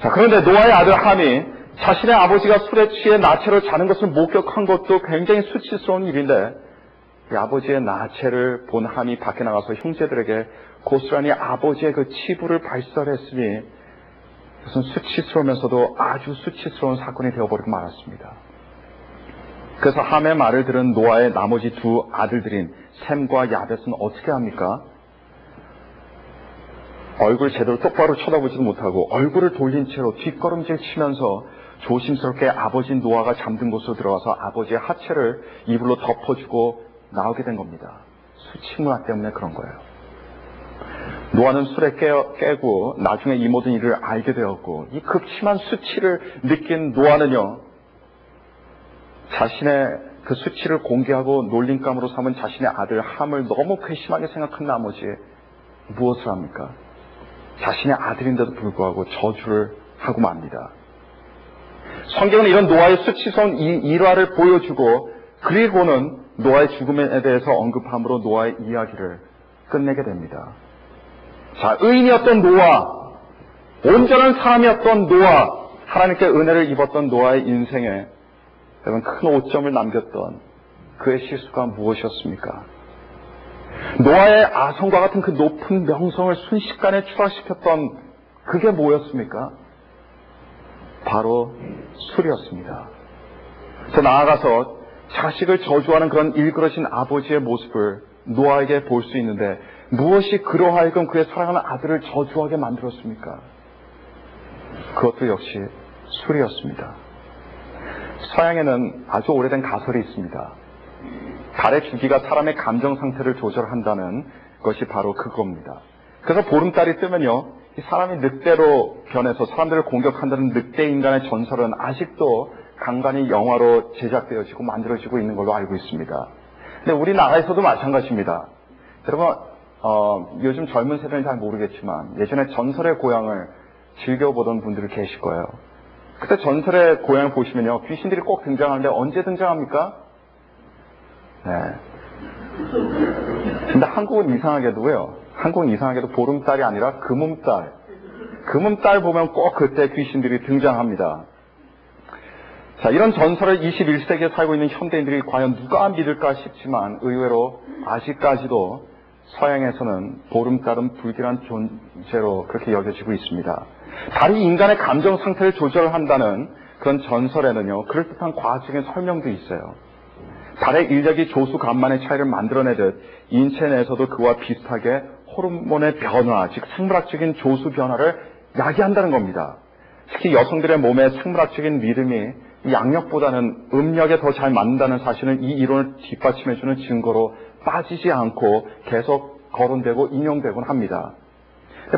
자, 그런데 노아의 아들 함이 자신의 아버지가 술에 취해 나체로 자는 것을 목격한 것도 굉장히 수치스러운 일인데, 이 아버지의 나체를 본 함이 밖에 나가서 형제들에게 고스란히 아버지의 그 치부를 발설했으니 무슨 수치스러우면서도 아주 수치스러운 사건이 되어버리고 말았습니다. 그래서 함의 말을 들은 노아의 나머지 두 아들들인 셈과 야벳은 어떻게 합니까? 얼굴 제대로 똑바로 쳐다보지도 못하고 얼굴을 돌린 채로 뒷걸음질 치면서 조심스럽게 아버지 노아가 잠든 곳으로 들어가서 아버지의 하체를 이불로 덮어주고 나오게 된 겁니다. 수치문화 때문에 그런 거예요. 노아는 술에 깨고 나중에 이 모든 일을 알게 되었고, 이 극심한 수치를 느낀 노아는요, 자신의 그 수치를 공개하고 놀림감으로 삼은 자신의 아들 함을 너무 괘씸하게 생각한 나머지 무엇을 합니까? 자신의 아들인데도 불구하고 저주를 하고 맙니다. 성경은 이런 노아의 수치스러운 일화를 보여주고, 그리고는 노아의 죽음에 대해서 언급함으로 노아의 이야기를 끝내게 됩니다. 자, 의인이었던 노아, 온전한 사람이었던 노아, 하나님께 은혜를 입었던 노아의 인생에 여러분 큰 오점을 남겼던 그의 실수가 무엇이었습니까? 노아의 아성과 같은 그 높은 명성을 순식간에 추락시켰던 그게 뭐였습니까? 바로 술이었습니다. 더 나아가서 자식을 저주하는 그런 일그러진 아버지의 모습을 노아에게 볼 수 있는데, 무엇이 그로 하여금 그의 사랑하는 아들을 저주하게 만들었습니까? 그것도 역시 술이었습니다. 서양에는 아주 오래된 가설이 있습니다. 달의 주기가 사람의 감정 상태를 조절한다는 것이 바로 그겁니다. 그래서 보름달이 뜨면요, 이 사람이 늑대로 변해서 사람들을 공격한다는 늑대 인간의 전설은 아직도 간간히 영화로 제작되어지고 만들어지고 있는 걸로 알고 있습니다. 근데 우리나라에서도 마찬가지입니다. 여러분, 요즘 젊은 세대는 잘 모르겠지만 예전에 전설의 고향을 즐겨보던 분들이 계실 거예요. 그때 전설의 고향을 보시면요, 귀신들이 꼭 등장하는데 언제 등장합니까? 네. 근데 한국은 이상하게도요, 한국은 이상하게도 보름달이 아니라 금음달. 금음달 보면 꼭 그때 귀신들이 등장합니다. 자, 이런 전설을 21세기에 살고 있는 현대인들이 과연 누가 믿을까 싶지만 의외로 아직까지도 서양에서는 보름달은 불길한 존재로 그렇게 여겨지고 있습니다. 달이 인간의 감정 상태를 조절한다는 그런 전설에는요, 그럴듯한 과학적인 설명도 있어요. 달의 인력이 조수 간만의 차이를 만들어내듯 인체 내에서도 그와 비슷하게 호르몬의 변화, 즉 생물학적인 조수 변화를 야기한다는 겁니다. 특히 여성들의 몸에 생물학적인 리듬이 양력보다는 음력에 더 잘 맞는다는 사실은 이 이론을 뒷받침해주는 증거로 빠지지 않고 계속 거론되고 인용되곤 합니다.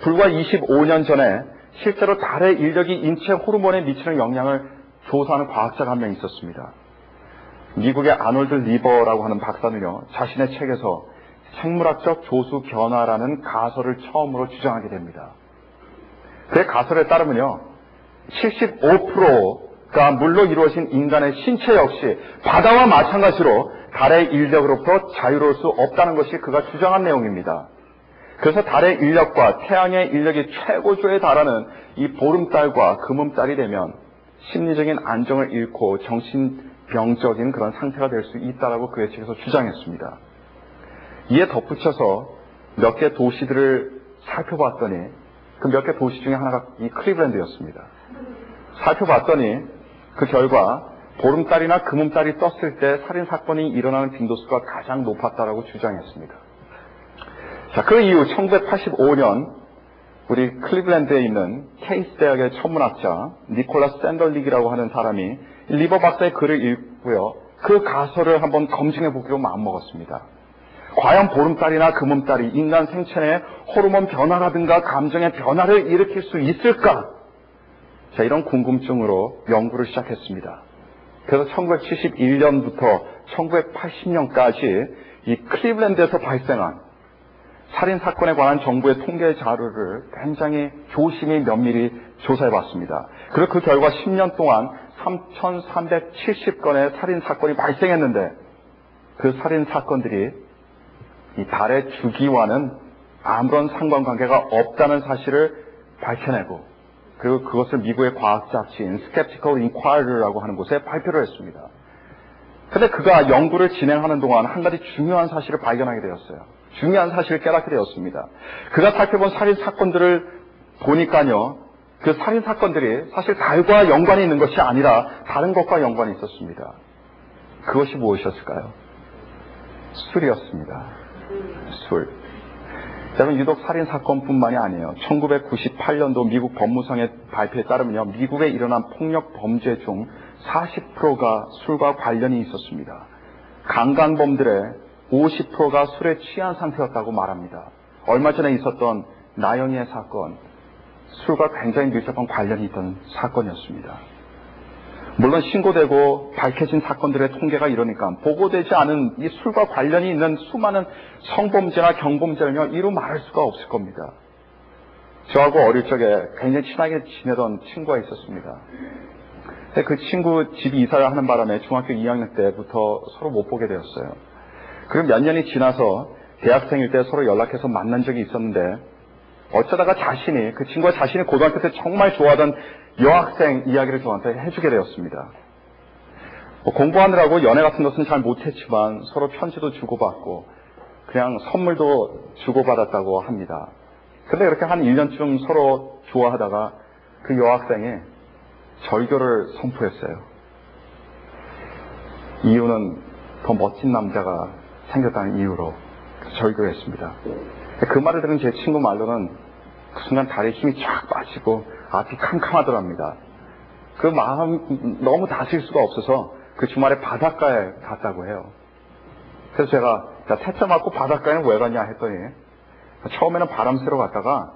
불과 25년 전에 실제로 달의 인력이 인체 호르몬에 미치는 영향을 조사하는 과학자가 한 명 있었습니다. 미국의 아놀드 리버라고 하는 박사는요, 자신의 책에서 생물학적 조수 변화라는 가설을 처음으로 주장하게 됩니다. 그의 가설에 따르면요, 75%가 물로 이루어진 인간의 신체 역시 바다와 마찬가지로 달의 인력으로부터 자유로울 수 없다는 것이 그가 주장한 내용입니다. 그래서 달의 인력과 태양의 인력이 최고조에 달하는 이 보름달과 금음달이 되면 심리적인 안정을 잃고 정신병적인 그런 상태가 될 수 있다라고 그의 책에서 주장했습니다. 이에 덧붙여서 몇 개 도시들을 살펴봤더니 그 몇 개 도시 중에 하나가 이 클리블랜드였습니다. 살펴봤더니 그 결과 보름달이나 금음달이 떴을 때 살인사건이 일어나는 빈도수가 가장 높았다라고 주장했습니다. 자, 그 이후 1985년 우리 클리블랜드에 있는 케이스 대학의 천문학자 니콜라스 샌덜릭이라고 하는 사람이 리버 박사의 글을 읽고요, 그 가설을 한번 검증해 보기로 마음먹었습니다. 과연 보름달이나 금음달이 인간 생체 내 호르몬 변화라든가 감정의 변화를 일으킬 수 있을까? 자, 이런 궁금증으로 연구를 시작했습니다. 그래서 1971년부터 1980년까지 이 클리블랜드에서 발생한 살인사건에 관한 정부의 통계 자료를 굉장히 조심히 면밀히 조사해봤습니다. 그리고 그 결과 10년 동안 3,370건의 살인사건이 발생했는데 그 살인사건들이 이 달의 주기와는 아무런 상관관계가 없다는 사실을 밝혀내고 그리고 그것을 미국의 과학 잡지인 Skeptical Inquirer라고 하는 곳에 발표를 했습니다. 근데 그가 연구를 진행하는 동안 한 가지 중요한 사실을 발견하게 되었어요. 중요한 사실을 깨닫게 되었습니다. 그가 살펴본 살인 사건들을 보니까요, 그 살인 사건들이 사실 달과 연관이 있는 것이 아니라 다른 것과 연관이 있었습니다. 그것이 무엇이었을까요? 술이었습니다. 술. 여러분, 유독 살인 사건뿐만이 아니에요. 1998년도 미국 법무성의 발표에 따르면요, 미국에 일어난 폭력 범죄 중 40%가 술과 관련이 있었습니다. 강간범들의 50%가 술에 취한 상태였다고 말합니다. 얼마 전에 있었던 나영이의 사건, 술과 굉장히 밀접한 관련이 있던 사건이었습니다. 물론 신고되고 밝혀진 사건들의 통계가 이러니까 보고되지 않은 이 술과 관련이 있는 수많은 성범죄나 경범죄를요, 이루 말할 수가 없을 겁니다. 저하고 어릴 적에 굉장히 친하게 지내던 친구가 있었습니다. 근데 그 친구 집이 이사를 하는 바람에 중학교 2학년 때부터 서로 못 보게 되었어요. 그리고 몇 년이 지나서 대학생일 때 서로 연락해서 만난 적이 있었는데 어쩌다가 그 친구가 자신이 고등학교 때 정말 좋아하던 여학생 이야기를 저한테 해주게 되었습니다. 공부하느라고 연애 같은 것은 잘 못했지만 서로 편지도 주고받고 그냥 선물도 주고받았다고 합니다. 근데 이렇게 한 1년쯤 서로 좋아하다가 그 여학생이 절교를 선포했어요. 이유는 더 멋진 남자가 생겼다는 이유로 절교했습니다. 그 말을 들은 제 친구 말로는 그 순간 다리에 힘이 쫙 빠지고 앞이 캄캄하더랍니다. 그 마음 너무 다스릴 수가 없어서 그 주말에 바닷가에 갔다고 해요. 그래서 제가 태자 맞고 바닷가에는 왜 가냐 했더니 처음에는 바람 쐬러 갔다가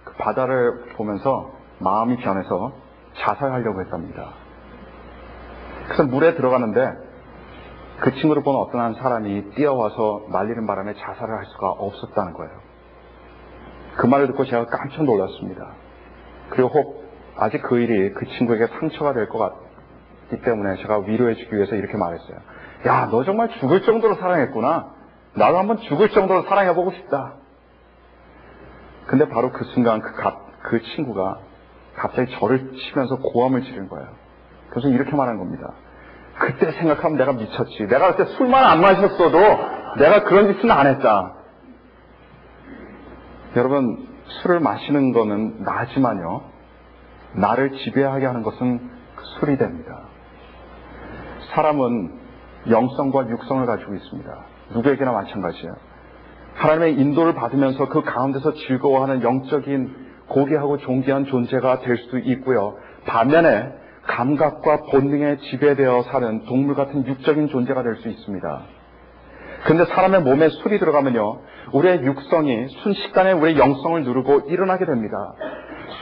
그 바다를 보면서 마음이 변해서 자살하려고 했답니다. 그래서 물에 들어가는데 그 친구를 본 어떤 한 사람이 뛰어와서 말리는 바람에 자살을 할 수가 없었다는 거예요. 그 말을 듣고 제가 깜짝 놀랐습니다. 그리고 혹 아직 그 일이 그 친구에게 상처가 될 것 같기 때문에 제가 위로해주기 위해서 이렇게 말했어요. 야, 너 정말 죽을 정도로 사랑했구나. 나도 한번 죽을 정도로 사랑해보고 싶다. 근데 바로 그 순간 그 친구가 갑자기 저를 치면서 고함을 지른 거예요. 그래서 이렇게 말한 겁니다. 그때 생각하면 내가 미쳤지. 내가 그때 술만 안 마셨어도 내가 그런 짓은 안 했다. 여러분, 술을 마시는 거는 나지만요, 나를 지배하게 하는 것은 그 술이 됩니다. 사람은 영성과 육성을 가지고 있습니다. 누구에게나 마찬가지예요. 하나님의 인도를 받으면서 그 가운데서 즐거워하는 영적인 고귀하고 존귀한 존재가 될 수도 있고요. 반면에 감각과 본능에 지배되어 사는 동물 같은 육적인 존재가 될 수 있습니다. 그런데 사람의 몸에 술이 들어가면요, 우리의 육성이 순식간에 우리의 영성을 누르고 일어나게 됩니다.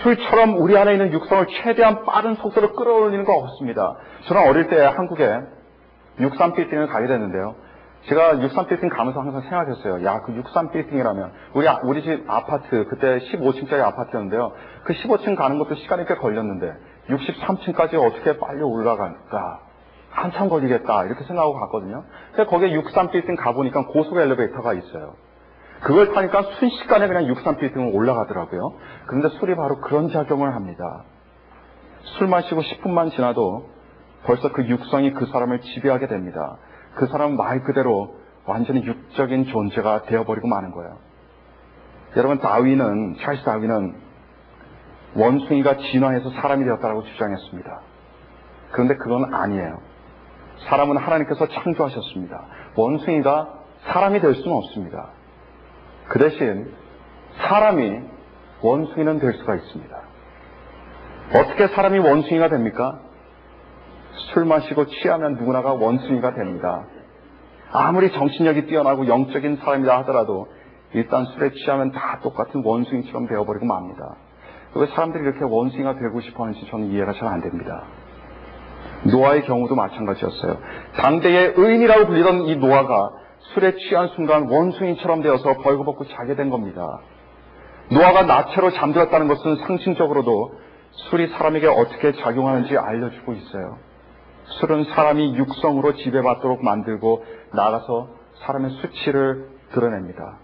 술처럼 우리 안에 있는 육성을 최대한 빠른 속도로 끌어올리는 거 없습니다. 저는 어릴 때 한국에 63빌딩을 가게 됐는데요. 제가 63빌딩 가면서 항상 생각했어요. 야, 그 63빌딩이라면 우리 집 아파트, 그때 15층짜리 아파트였는데요. 그 15층 가는 것도 시간이 꽤 걸렸는데 63층까지 어떻게 빨리 올라갈까? 한참 걸리겠다, 이렇게 생각하고 갔거든요. 근데 거기에 63빌딩 가보니까 고속 엘리베이터가 있어요. 그걸 타니까 순식간에 그냥 63빌딩을 올라가더라고요. 그런데 술이 바로 그런 작용을 합니다. 술 마시고 10분만 지나도 벌써 그 육성이 그 사람을 지배하게 됩니다. 그 사람은 말 그대로 완전히 육적인 존재가 되어버리고 마는 거예요. 여러분, 찰스 다윈은 원숭이가 진화해서 사람이 되었다고 주장했습니다. 그런데 그건 아니에요. 사람은 하나님께서 창조하셨습니다. 원숭이가 사람이 될 수는 없습니다. 그 대신 사람이 원숭이는 될 수가 있습니다. 어떻게 사람이 원숭이가 됩니까? 술 마시고 취하면 누구나가 원숭이가 됩니다. 아무리 정신력이 뛰어나고 영적인 사람이라 하더라도 일단 술에 취하면 다 똑같은 원숭이처럼 되어버리고 맙니다. 왜 사람들이 이렇게 원숭이가 되고 싶어 하는지 저는 이해가 잘 안 됩니다. 노아의 경우도 마찬가지였어요. 당대의 의인이라고 불리던 이 노아가 술에 취한 순간 원숭이처럼 되어서 벌거벗고 자게 된 겁니다. 노아가 나체로 잠들었다는 것은 상징적으로도 술이 사람에게 어떻게 작용하는지 알려주고 있어요. 술은 사람이 육성으로 지배받도록 만들고 나아가서 사람의 수치를 드러냅니다.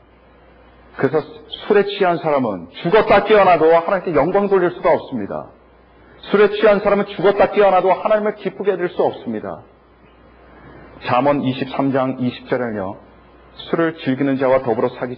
그래서 술에 취한 사람은 죽었다 깨어나도 하나님께 영광 돌릴 수가 없습니다. 술에 취한 사람은 죽었다 깨어나도 하나님을 기쁘게 해드릴 수 없습니다. 잠언 23장 20절에는요. 술을 즐기는 자와 더불어 사귀